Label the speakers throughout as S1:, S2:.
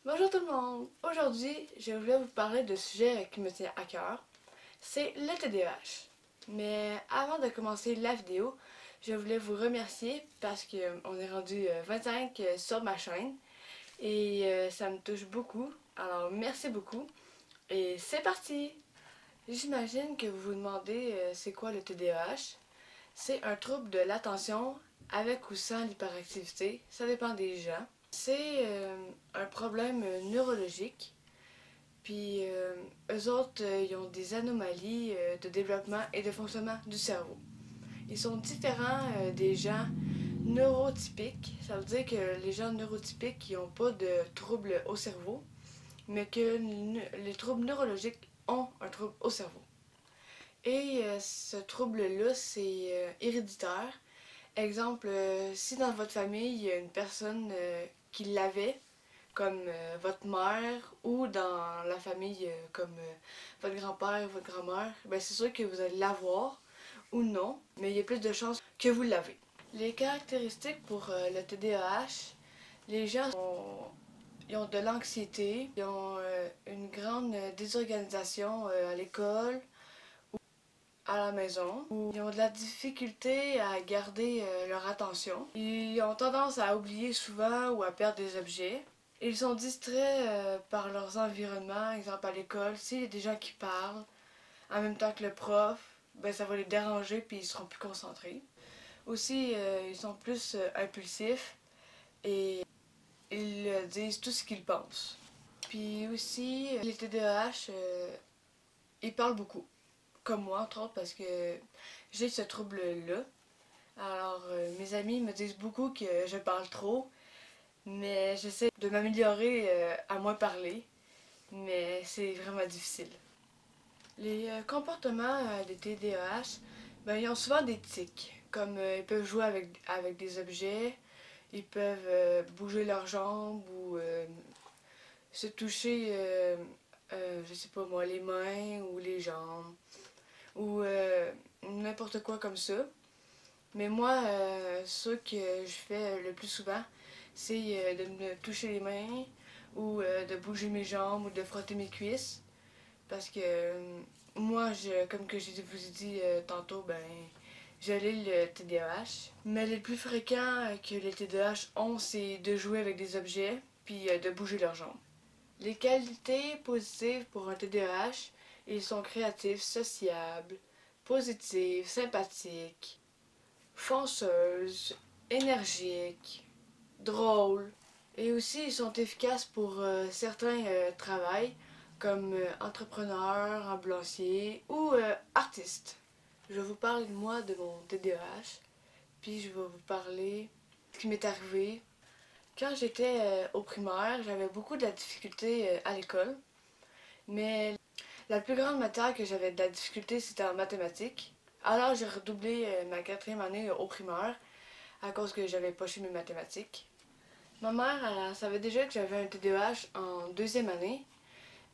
S1: Bonjour tout le monde! Aujourd'hui, je voulais vous parler de sujet qui me tient à cœur. C'est le TDAH. Mais avant de commencer la vidéo, je voulais vous remercier parce qu'on est rendu 25 sur ma chaîne et ça me touche beaucoup. Alors merci beaucoup et c'est parti! J'imagine que vous vous demandez c'est quoi le TDAH? C'est un trouble de l'attention avec ou sans l'hyperactivité, ça dépend des gens. C'est un problème neurologique, puis eux autres, ils ont des anomalies de développement et de fonctionnement du cerveau. Ils sont différents des gens neurotypiques, ça veut dire que les gens neurotypiques, ils n'ont pas de troubles au cerveau, mais que les troubles neurologiques ont un trouble au cerveau. Et ce trouble-là, c'est héréditaire. Exemple, si dans votre famille, il y a une personne qui l'avait, comme votre mère, ou dans la famille comme votre grand-père, votre grand-mère, ben c'est sûr que vous allez l'avoir ou non, mais il y a plus de chances que vous l'avez. Les caractéristiques pour le TDAH, les gens ils ont de l'anxiété, ils ont une grande désorganisation à l'école, à la maison, où ils ont de la difficulté à garder leur attention. Ils ont tendance à oublier souvent ou à perdre des objets. Ils sont distraits par leurs environnements, exemple à l'école, s'il y a des gens qui parlent en même temps que le prof, ben ça va les déranger puis ils seront plus concentrés. Aussi, ils sont plus impulsifs et ils disent tout ce qu'ils pensent. Puis aussi, les TDAH, ils parlent beaucoup. Comme moi, entre autres, parce que j'ai ce trouble-là. Alors, mes amis me disent beaucoup que je parle trop, mais j'essaie de m'améliorer à moins parler, mais c'est vraiment difficile. Les comportements des TDAH, ben, ils ont souvent des tics, comme ils peuvent jouer avec des objets, ils peuvent bouger leurs jambes ou se toucher, je sais pas moi, les mains ou les jambes ou n'importe quoi comme ça. Mais moi, ce que je fais le plus souvent, c'est de me toucher les mains ou de bouger mes jambes ou de frotter mes cuisses. Parce que moi, comme que je vous ai dit tantôt, ben, j'ai le TDAH. Mais le plus fréquent que les TDAH ont, c'est de jouer avec des objets puis de bouger leurs jambes. Les qualités positives pour un TDAH, ils sont créatifs, sociables, positifs, sympathiques, fonceuses, énergiques, drôles. Et aussi, ils sont efficaces pour certains travails, comme entrepreneur, ambulancier ou artiste. Je vais vous parler de moi, de mon TDAH, puis je vais vous parler de ce qui m'est arrivé. Quand j'étais au primaire, j'avais beaucoup de la difficulté à l'école, mais la plus grande matière que j'avais de la difficulté, c'était en mathématiques. Alors j'ai redoublé ma quatrième année au primaire à cause que j'avais poché mes mathématiques. Ma mère, elle savait déjà que j'avais un TDAH en deuxième année,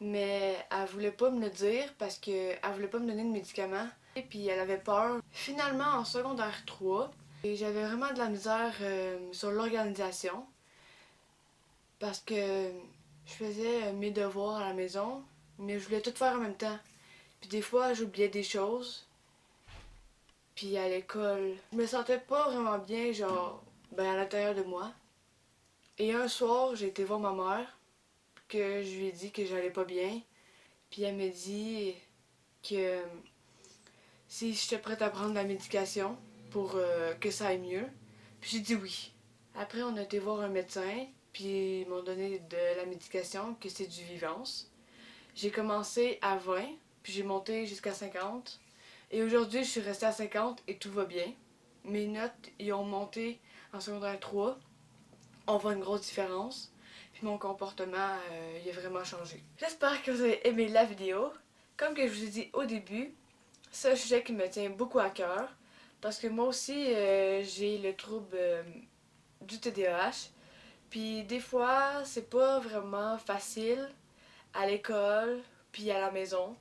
S1: mais elle voulait pas me le dire parce qu'elle voulait pas me donner de médicaments. Et puis elle avait peur. Finalement, en secondaire 3, j'avais vraiment de la misère sur l'organisation parce que je faisais mes devoirs à la maison, mais je voulais tout faire en même temps. Puis des fois, j'oubliais des choses. Puis à l'école, je me sentais pas vraiment bien, genre, ben à l'intérieur de moi. Et un soir, j'ai été voir ma mère, que je lui ai dit que j'allais pas bien. Puis elle me dit que si j'étais prête à prendre la médication pour que ça aille mieux. Puis j'ai dit oui. Après, on a été voir un médecin, puis ils m'ont donné de la médication, que c'est du Vivance. J'ai commencé à 20, puis j'ai monté jusqu'à 50. Et aujourd'hui, je suis restée à 50 et tout va bien. Mes notes, ils ont monté en secondaire 3. On voit une grosse différence. Puis mon comportement, il a vraiment changé. J'espère que vous avez aimé la vidéo. Comme que je vous ai dit au début, c'est un sujet qui me tient beaucoup à cœur. Parce que moi aussi, j'ai le trouble du TDAH. Puis des fois, c'est pas vraiment facile à l'école, puis à la maison.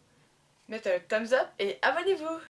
S1: Mettez un thumbs up et abonnez-vous!